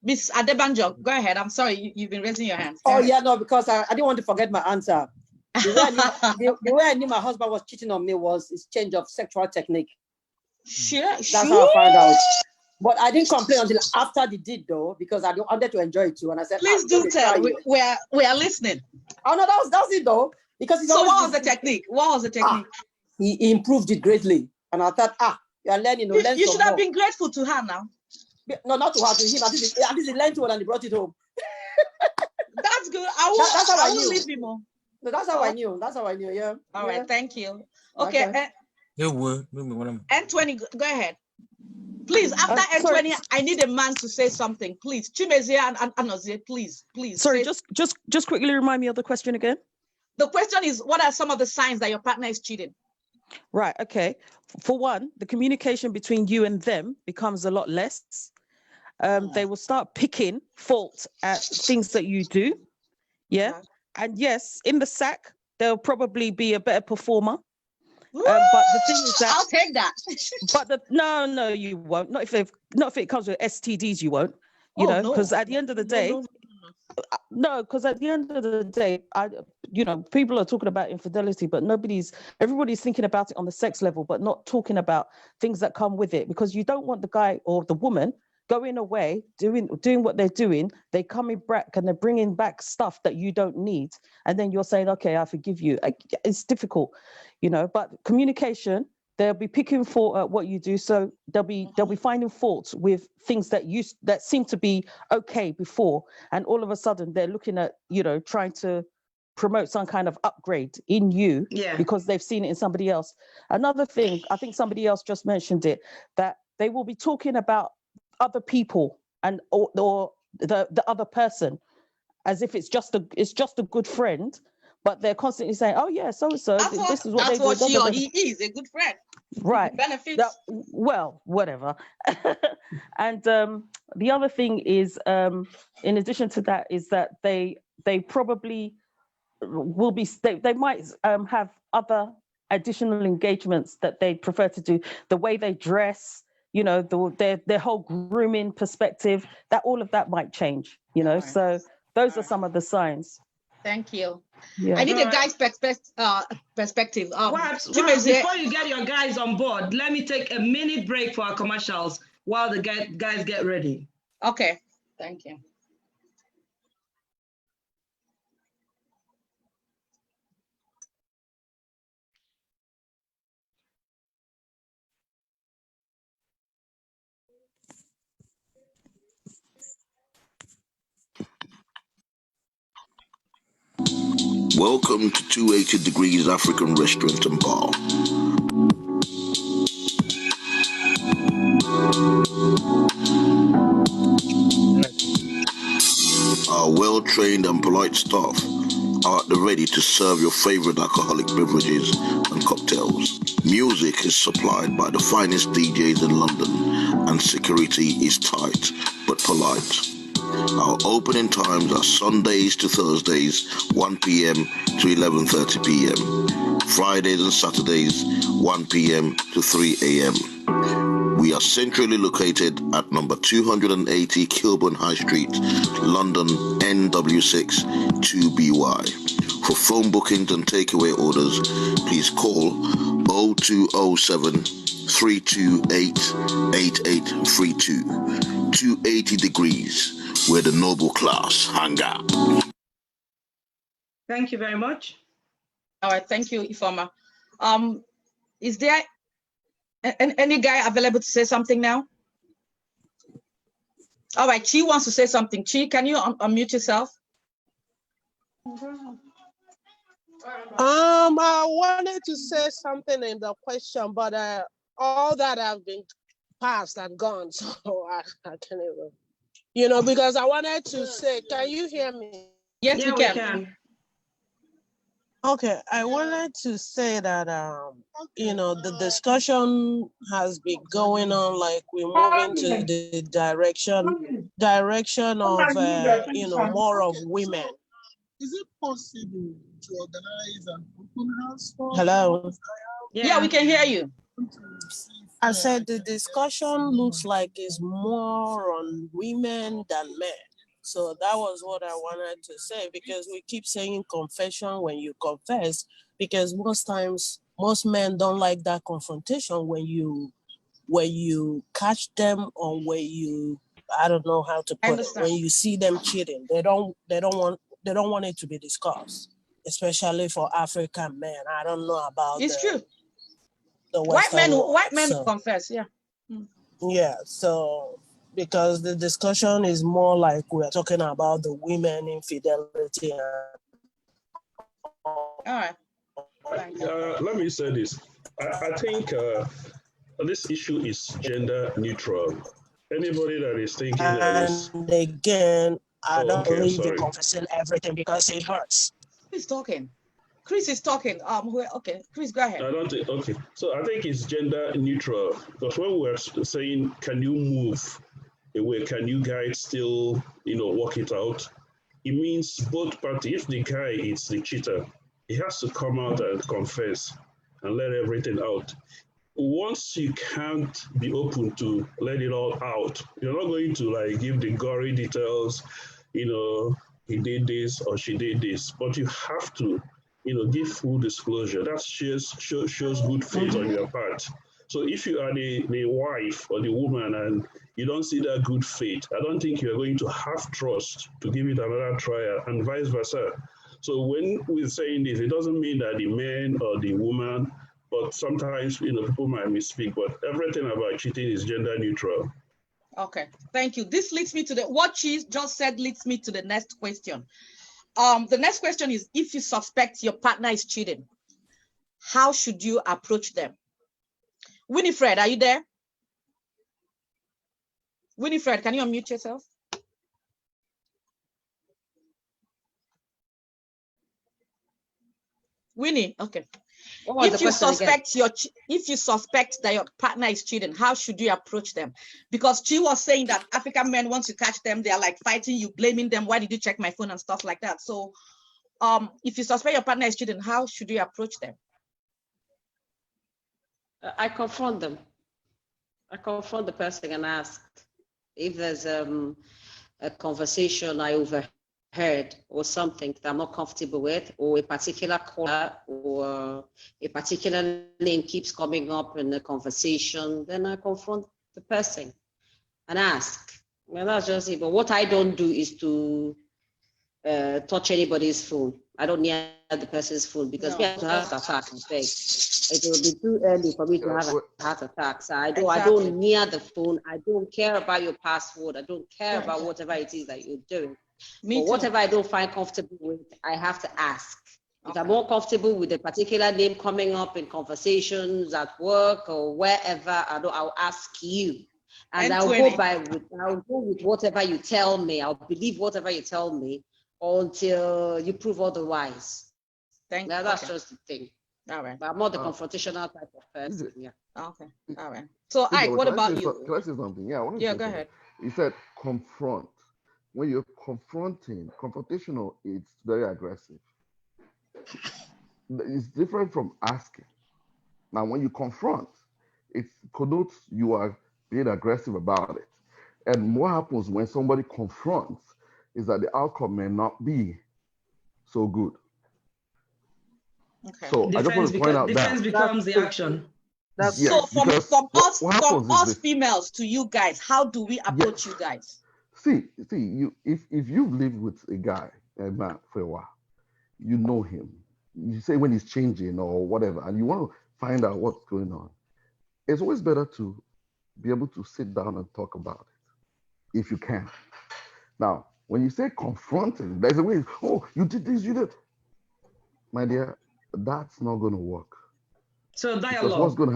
Miss Adebanjo, go ahead. I'm sorry, you've been raising your hands. Oh yeah, no, because I didn't want to forget my answer. The way I knew my husband was cheating on me was his change of sexual technique. Sure. That's how I found out. But I didn't complain until after the deed, though, because I wanted to enjoy it too. And I said, please do tell. We are listening. Oh no, that was it though. Because so what was the technique? What was the technique? He improved it greatly, and I thought, you are learning. You should have been grateful to her now. No, not to her, to him. At least he learned one and he brought it home. That's good. That's how I will knew. leave him on. No, that's how I knew. That's how I knew. Yeah. All right. Thank you. Okay. N20, go ahead. Please, after N20, I need a man to say something. Please, Chimezie and Anozie, please. Sorry, just quickly remind me of the question again. The question is, what are some of the signs that your partner is cheating? Right. Okay. For one, the communication between you and them becomes a lot less. They will start picking fault at things that you do. Yeah. And yes, in the sack, they'll probably be a better performer. But the thing is that I'll take that. But no, you won't. Not if it comes with STDs, you won't. You know, because at the end of the day, because at the end of the day, people are talking about infidelity, but everybody's thinking about it on the sex level, but not talking about things that come with it. Because you don't want the guy or the woman going away, doing what they're doing. They coming back and they're bringing back stuff that you don't need, and then you're saying, "Okay, I forgive you." It's difficult, But communication, they'll be picking fault at what you do, so they'll be finding faults with things that seem to be okay before, and all of a sudden they're looking at trying to promote some kind of upgrade in you because they've seen it in somebody else. Another thing, I think somebody else just mentioned it, that they will be talking about other people or the other person as if it's just a good friend, but they're constantly saying, "Oh yeah, so this is what they do." That's what she or he is, a good friend. Right. Benefits. Well, whatever. And the other thing is, in addition to that, is that they probably will be. They might have other additional engagements that they prefer to do. The way they dress, their whole grooming perspective, that all of that might change. So those are some of the signs. Thank you. Yeah. I need a guy's perspective. Before you get your guys on board, let me take a minute break for our commercials while the guys get ready. Okay. Thank you. Welcome to 280 Degrees African Restaurant and Bar. Our well-trained and polite staff are at the ready to serve your favorite alcoholic beverages and cocktails. Music is supplied by the finest DJs in London, and security is tight but polite. Our opening times are Sundays to Thursdays, 1 p.m. to 11:30 p.m. Fridays and Saturdays, 1 p.m. to 3 a.m. We are centrally located at number 280 Kilburn High Street, London NW6 2BY. For phone bookings and takeaway orders, please call 0207 328 8832. 280 degrees, where the noble class hang out. Thank you very much. All right, thank you, Ifoma. Is there any guy available to say something now? All right, Chi wants to say something. Chi, can you unmute yourself? I wanted to say something in the question, but all that have been passed and gone, so I can't even, because I wanted to say, can you hear me? Yes, we can. Okay, I wanted to say that, the discussion has been going on, like we're moving to the direction of, more of women. Is it possible to organize an open house for? Hello? Yeah, we can hear you. I said the discussion looks like it's more on women than men. So that was what I wanted to say, because we keep saying confession when you confess, because most times, most men don't like that confrontation when you catch them, or when you, I don't know how to put it, when you see them cheating. They don't want it to be discussed, especially for African men. I don't know about true. The white men so, confess, yeah. Yeah, so because the discussion is more like we're talking about the women infidelity. All right. Let me say this. I think this issue is gender neutral. Anybody that is thinking that is... And again, I don't believe in confessing everything because it hurts. Who's talking? Chris is talking. Okay, Chris, go ahead. I don't think. Okay, so I think it's gender neutral, because when we're saying, can you move away? Can you guys still, work it out? It means both parties. If the guy is the cheater, he has to come out and confess and let everything out. Once you can't be open to let it all out, you're not going to give the gory details. He did this or she did this, but you have to. Give full disclosure. That shows good faith on your part. So if you are the wife or the woman and you don't see that good faith, I don't think you're going to have trust to give it another trial, and vice versa. So when we're saying this, it doesn't mean that the man or the woman, but sometimes, people might misspeak, but everything about cheating is gender neutral. Okay, thank you. This leads me to what she just said leads me to the next question. The next question is, if you suspect your partner is cheating, how should you approach them? Winifred, are you there? Winifred, can you unmute yourself? Winnie, okay. If you suspect that your partner is cheating, how should you approach them? Because she was saying that African men, once you catch them, they are like fighting you, blaming them. Why did you check my phone and stuff like that? So if you suspect your partner is cheating, how should you approach them? I confront them. I confront the person and ask if there's a conversation I overheard or something that I'm not comfortable with, or a particular caller or a particular name keeps coming up in the conversation, then I confront the person and ask. Well, that's just it. But what I don't do is to touch anybody's phone. I don't near the person's phone, because we have to have an attack. It will be too early for me to have a heart attack. So I don't near the phone. I don't care about your password. I don't care about whatever it is that you're doing. But whatever I don't find comfortable with, I have to ask. If I'm more comfortable with a particular name coming up in conversations at work or wherever, I'll ask you. And I'll go with whatever you tell me. I'll believe whatever you tell me until you prove otherwise. That's just the thing. All right. But I'm not the confrontational type of person. Yeah. Okay. All right. So, Ike, what about you? Can I say something? Yeah, I want to go ahead. You said confront. When you're confrontational, it's very aggressive. It's different from asking. Now, when you confront, it connotes you are being aggressive about it. And what happens when somebody confronts is that the outcome may not be so good. Okay. So I just want to point out that defense becomes the action. yes, so from what happens is us this. females to you guys, how do we approach you guys? See, you if you've lived with a guy, a man for a while, you know him. You say when he's changing or whatever, and you want to find out what's going on. It's always better to be able to sit down and talk about it if you can. Now, when you say confronting, there's a way, oh, you did this, you did. My dear, that's not going to work. So dialogue. Because what's going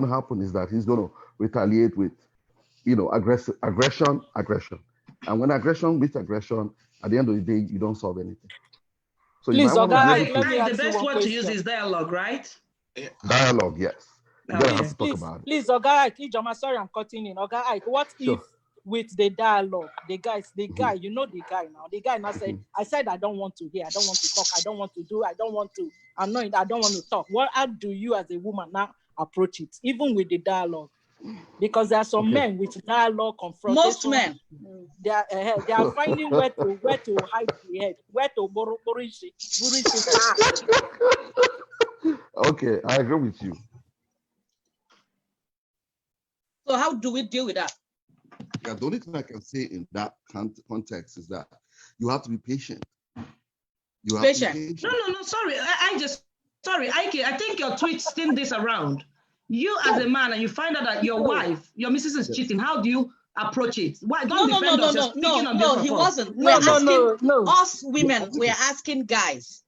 to happen is that he's going to retaliate with, aggression. And when aggression meets aggression, at the end of the day, you don't solve anything. So please, you might want to be able the best word to use is dialogue, right? Dialogue, yes. You gotta have to talk Please, about it. please, Oga Ike, Ijoma, sorry, I'm cutting in. Oga Ike, what if with the dialogue, the guy, you know the guy now. The guy now said, I said I don't want to hear, I don't want to talk, I don't want to do, I don't want to, I don't want to talk. How do you as a woman now approach it, even with the dialogue? Because there are some men with dialogue confrontation. Most men, they are finding where to hide the head, where to borrow. Okay, I agree with you. So how do we deal with that? Yeah, the only thing I can say in that context is that you have to be patient. You have to be patient. No, sorry. Sorry, Ike, I think your tweet spin this around. You as a man and you find out that your wife, your missus is cheating, how do you approach it? Why don't defend us? No, he wasn't. We're asking us women, we're asking guys.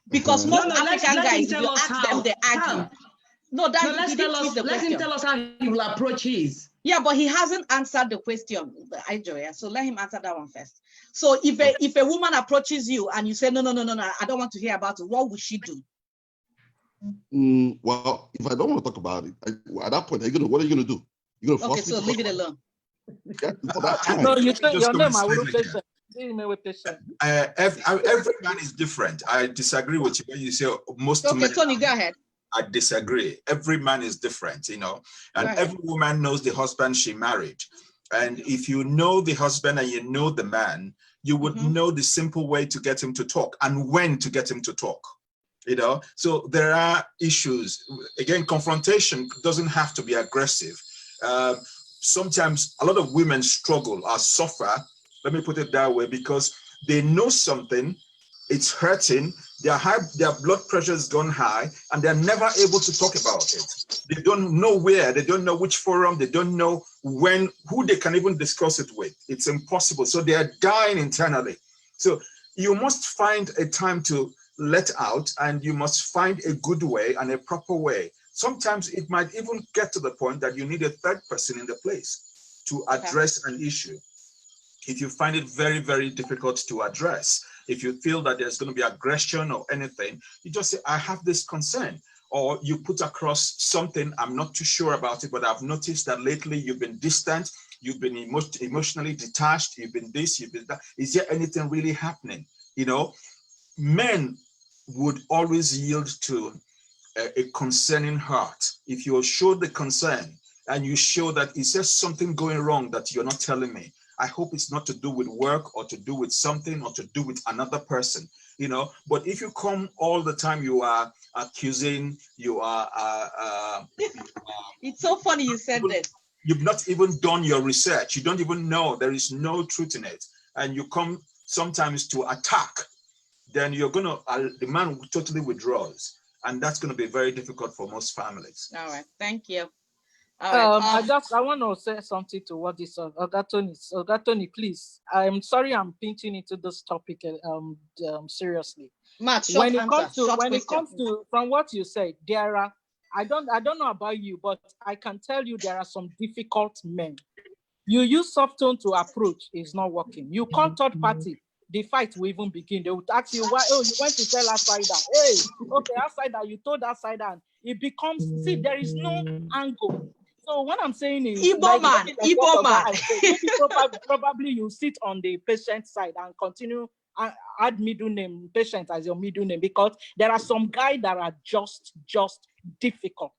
Because most African guys, if you ask them, they argue. Let him tell us how he will approach his. Yeah, but he hasn't answered the question, so let him answer that one first. So if a woman approaches you and you say, no, I don't want to hear about it, what would she do? Well, if I don't want to talk about it, at that point, what are you gonna do? You're gonna force me to leave it alone. No, you take your name. I will patient. Every man is different. I disagree with you when you say most. Okay, Tony, go ahead. I disagree. Every man is different, and right. Every woman knows the husband she married. And if you know the husband and you know the man, you would know the simple way to get him to talk and when to get him to talk. So there are issues. Again, confrontation doesn't have to be aggressive. Sometimes a lot of women struggle or suffer, let me put it that way, because they know something, it's hurting, their blood pressure has gone high, and they're never able to talk about it. They don't know where, they don't know which forum, they don't know who they can even discuss it with. It's impossible. So they are dying internally. So you must find a time to let out, and you must find a good way and a proper way. Sometimes it might even get to the point that you need a third person in the place to address an issue. If you find it very, very difficult to address, if you feel that there's going to be aggression or anything, you just say, I have this concern. Or you put across something, I'm not too sure about it, but I've noticed that lately you've been distant, you've been emotionally detached, you've been this, you've been that. Is there anything really happening? Men would always yield to a concerning heart. If you show the concern and you show that is there something going wrong that you're not telling me, I hope it's not to do with work or to do with something or to do with another person, But if you come all the time, you are accusing, you are... It's so funny you said this. You've not even done your research. You don't even know. There is no truth in it. And you come sometimes to attack, then you're going to, the man totally withdraws. And that's going to be very difficult for most families. All right. Thank you. All right. I want to say something to what this Oga Tony, please. I'm sorry I'm pinching into this topic seriously. Matt, when it comes to from what you said, there are I don't know about you, but I can tell you there are some difficult men. You use soft tone to approach, it's not working. You call third party, the fight will even begin. They would ask you why. Oh, you went to tell outsider. Hey, okay, outsider, you told outsider. And it becomes there is no angle. So what I'm saying is, Igbo man. Probably you sit on the patient side and continue add middle name patient as your middle name, because there are some guys that are just difficult.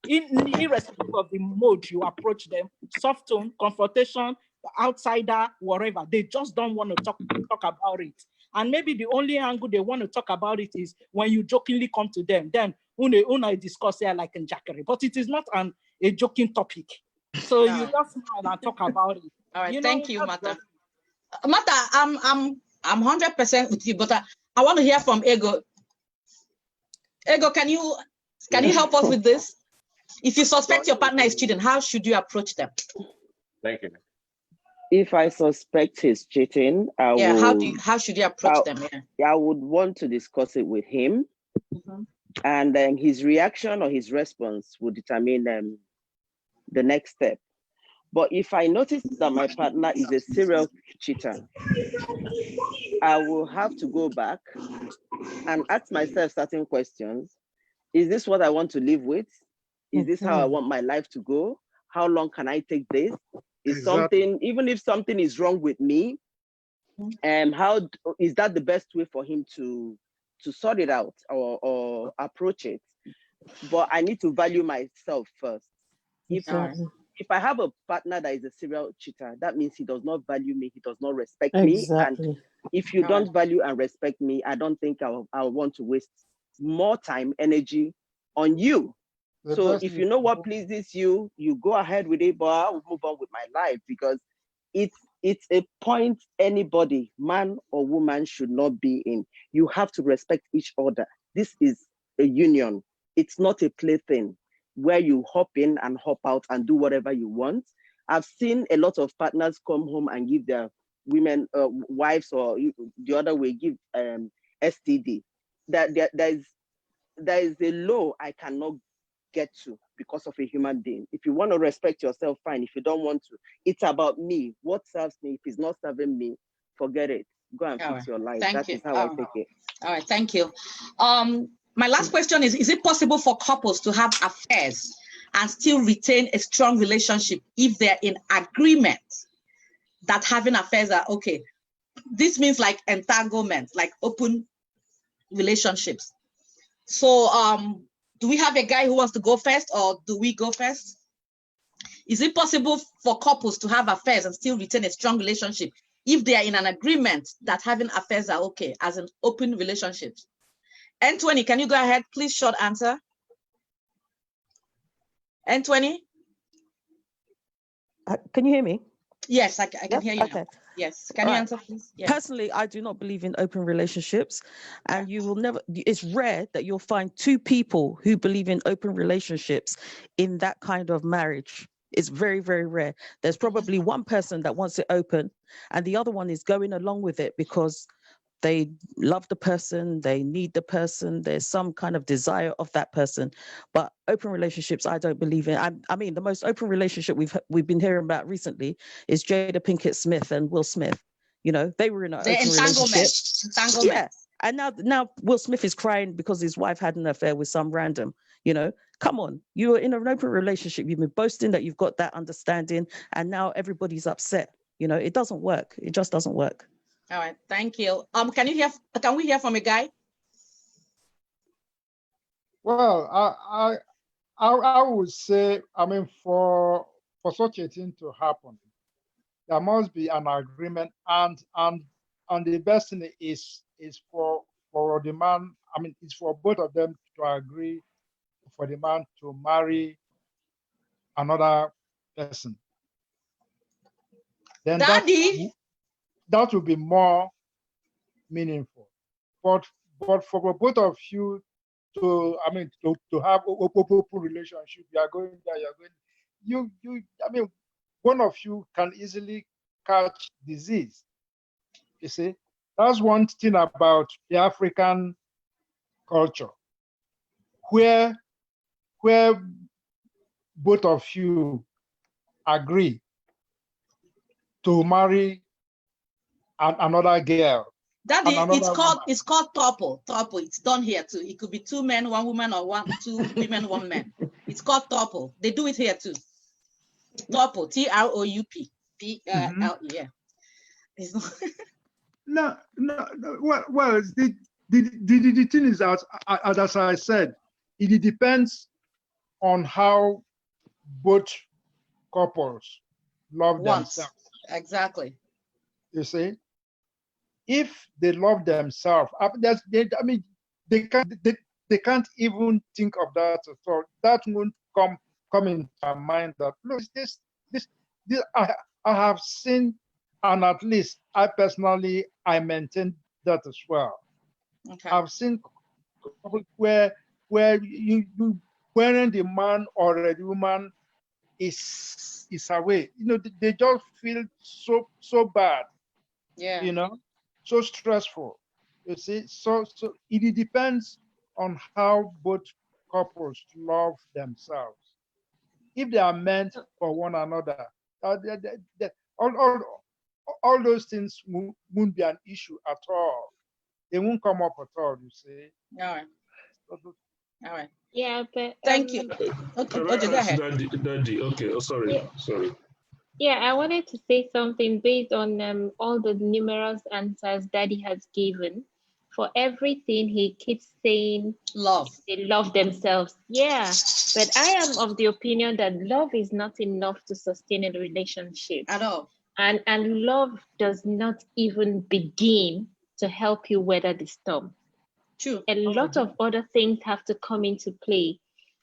irrespective of the mode you approach them, soft tone, confrontation, outsider, whatever, they just don't want to talk about it. And maybe the only angle they want to talk about it is when you jokingly come to them. Then una discuss it like in jackery, but it is not a joking topic. So you just smile and talk about it. All right, thank you, Mata. Mata, I'm 100% with you, but I want to hear from Ego. Ego, can you help us with this? If you suspect your partner is cheating, how should you approach them? Thank you. If I suspect he's cheating, how should you approach them? I would want to discuss it with him, and then his reaction or his response would determine the next step. But if I notice that my partner is a serial cheater, I will have to go back and ask myself certain questions. Is this what I want to live with? Is this how I want my life to go? How long can I take this? Is something, even if something is wrong with me, how is that the best way for him to sort it out or approach it? But I need to value myself first. If I have a partner that is a serial cheater, that means he does not value me, he does not respect me. And if you don't value and respect me, I don't think I'll want to waste more time, energy on you. So if you know what pleases you, you go ahead with it, but I'll move on with my life, because it's a point anybody, man or woman, should not be in. You have to respect each other. This is a union. It's not a plaything where you hop in and hop out and do whatever you want. I've seen a lot of partners come home and give their women, wives, or the other way, give STD. There is a law I cannot get to because of a human being. If you want to respect yourself, fine. If you don't want to, it's about me. What serves me? If it's not serving me, forget it. Go and fix your life. That is how I take it. All right, thank you. My last question is it possible for couples to have affairs and still retain a strong relationship if they're in agreement that having affairs are okay? This means like entanglement, like open relationships. So do we have a guy who wants to go first, or do we go first? Is it possible for couples to have affairs and still retain a strong relationship if they are in an agreement that having affairs are okay, as an open relationships? N20, can you go ahead, please? Short answer. N20? Can you hear me? Yes, I can hear you now. Yes, can you answer, please? Yes. Personally, I do not believe in open relationships, and you will never, it's rare that you'll find two people who believe in open relationships in that kind of marriage. It's very, very rare. There's probably one person that wants it open, and the other one is going along with it because they love the person, they need the person, there's some kind of desire of that person. But open relationships, I don't believe in. I mean, the most open relationship we've been hearing about recently is Jada Pinkett Smith and Will Smith. You know, they were in an open relationship. Entanglement. Yeah. And now Will Smith is crying because his wife had an affair with some random, you know. Come on, you are in an open relationship. You've been boasting that you've got that understanding, and now everybody's upset. You know, it doesn't work. It just doesn't work. All right, thank you. Can we hear from a guy? Well, I would say, I mean, for such a thing to happen, there must be an agreement, and the best thing is for the man. I mean, it's for both of them to agree for the man to marry another person. Then that will be more meaningful. But for both of you to have open relationship, you are going there, you're going. I mean, one of you can easily catch disease. You see, that's one thing about the African culture, where both of you agree to marry another girl. Daddy, it's called throuple. Throuple. It's done here too. It could be 2 men, 1 woman, or 2 women, 1 man. It's called throuple. They do it here too. Throuple. T-R-O-U-P. P-L-E. Yeah. No. Well. The thing is that, as I said, it depends on how both couples love Once. themselves. Exactly. You see, if they love themselves, they can't even think of that at all. That won't come into our mind that look, this I have seen, and at least I personally I maintain that as well. Okay. I've seen where you when the man or the woman is away, they just feel so bad. Yeah. So stressful. You see, so it depends on how both couples love themselves. If they are meant for one another, all those things won't be an issue at all. They won't come up at all. You see. All right. All right. Yeah, but thank you. Okay, go ahead. Daddy. Okay. Oh, sorry. Yeah. Sorry. Yeah, I wanted to say something based on all the numerous answers Daddy has given. For everything, he keeps saying love. They love themselves. Yeah, but I am of the opinion that love is not enough to sustain a relationship. At all. And love does not even begin to help you weather the storm. True. A lot of other things have to come into play.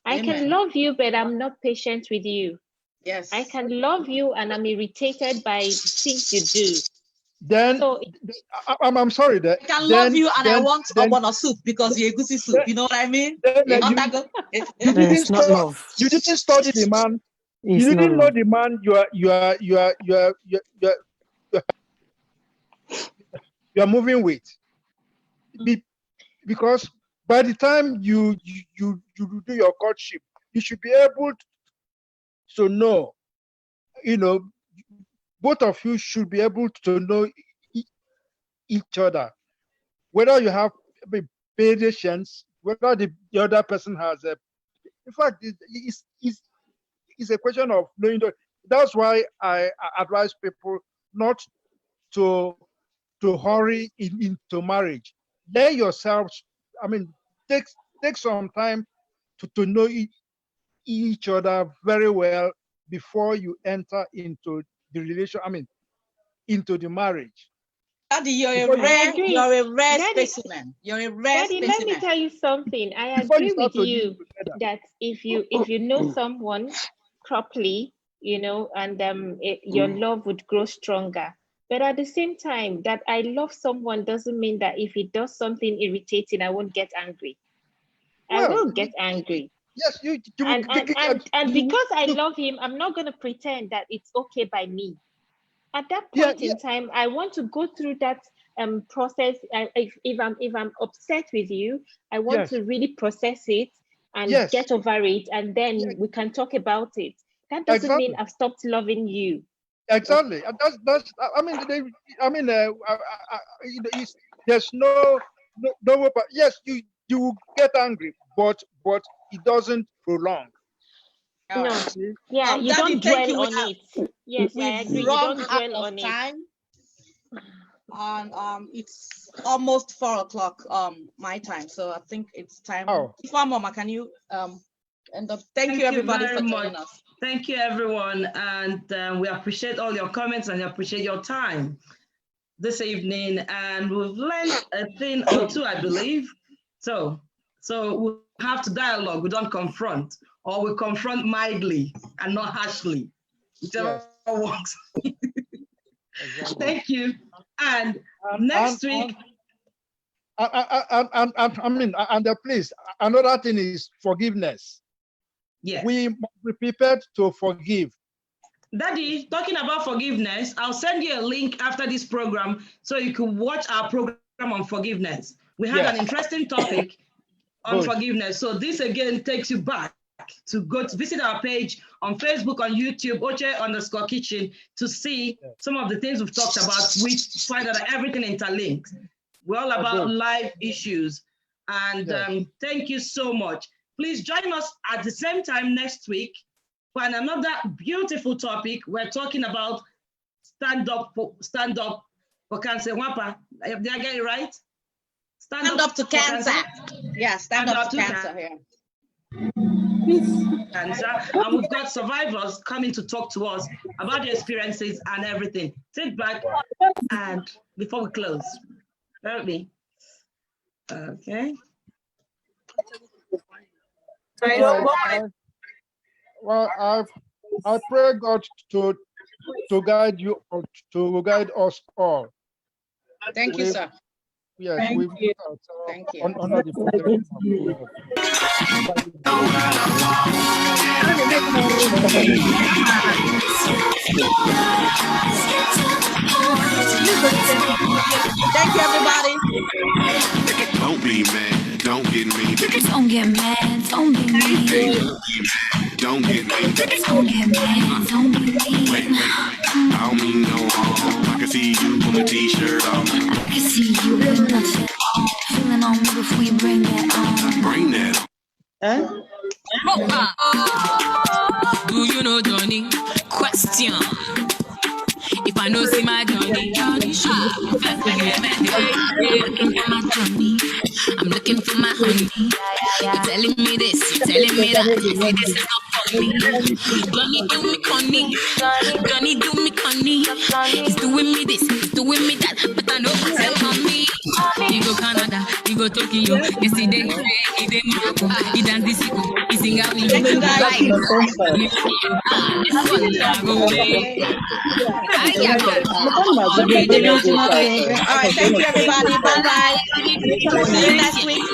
I can Amen. love you, but I'm not patient with you. Yes. I can love you and I'm irritated by things you do. Then So I'm sorry that I can love you and I want ogbono soup because you're egusi soup. You know what I mean? You didn't study the man. You didn't know the man you are moving with. Because by the time you do your courtship, you should be able to know, both of you should be able to know each other, whether you have patience, whether the other person has a. In fact, it's a question of knowing. That's why I advise people not to hurry into marriage. Let yourselves, take some time to know each other very well before you enter into the relation. Into the marriage. Daddy, you're a rare specimen. You're a rare Daddy, specimen. let me tell you something. I agree with you that if you know someone properly, and your love would grow stronger. But at the same time, that I love someone doesn't mean that if he does something irritating, I won't get angry. I will get angry. Yes, and because I love him, I'm not going to pretend that it's okay by me. At that point in time, I want to go through that process. If I'm upset with you, I want to really process it and get over it, and then we can talk about it. That doesn't mean I've stopped loving you. Exactly. That's. There's no. Yes, you will get angry, but it doesn't prolong. No. Yeah, you Daddy, don't dwell on it. Yes, I agree. You don't dwell on time. And it's almost 4 o'clock my time, so I think it's time. Mama, can you end up? Thank you everybody for joining us. Thank you everyone, and we appreciate all your comments and appreciate your time this evening, and we've learned a thing or two, I believe. So we have to dialogue, we don't confront, or we confront mildly and not harshly, whichever works. Thank you. And next week. Please, another thing is forgiveness. Yes. We must be prepared to forgive. Daddy, talking about forgiveness, I'll send you a link after this program so you can watch our program on forgiveness. We had an interesting topic on forgiveness. So this again takes you back to go to visit our page on Facebook, on YouTube, Oche_Kitchen, to see some of the things we've talked about. We find that everything interlinks. We're all about life issues. And thank you so much. Please join us at the same time next week for another beautiful topic. We're talking about stand up for cancer. Did I get it right? Stand up to cancer. Yeah, stand up to cancer here. cancer, and we've got survivors coming to talk to us about their experiences and everything. Sit back and before we close. Help me. Okay. Well, I pray God to guide you, to guide us all. Thank you, sir. Yes, Thank we you. Thank you. Under the protection Thank you, everybody. Don't be mad, don't get me. Don't get mad, don't be mean. Hey, don't get me. Don't get mad, don't be mean. I don't mean no harm. I can see you on the t-shirt on. I can see you with nothing on. Feeling on me before you bring that on. Bring that on. Do you know Johnny? Question. If I know see my Johnny, I'm looking for my honey. You're telling me this, you're telling me that. See, this is not funny. Johnny do me conny, Johnny do me conny. He's doing me this, he's doing me that, but I know what's tell mommy. He go Canada, he go Tokyo. Yesterday, he did Morocco, he dance this, he sing out in the light. This one, I go there. All right, thank you, everybody. Bye-bye. See you next week.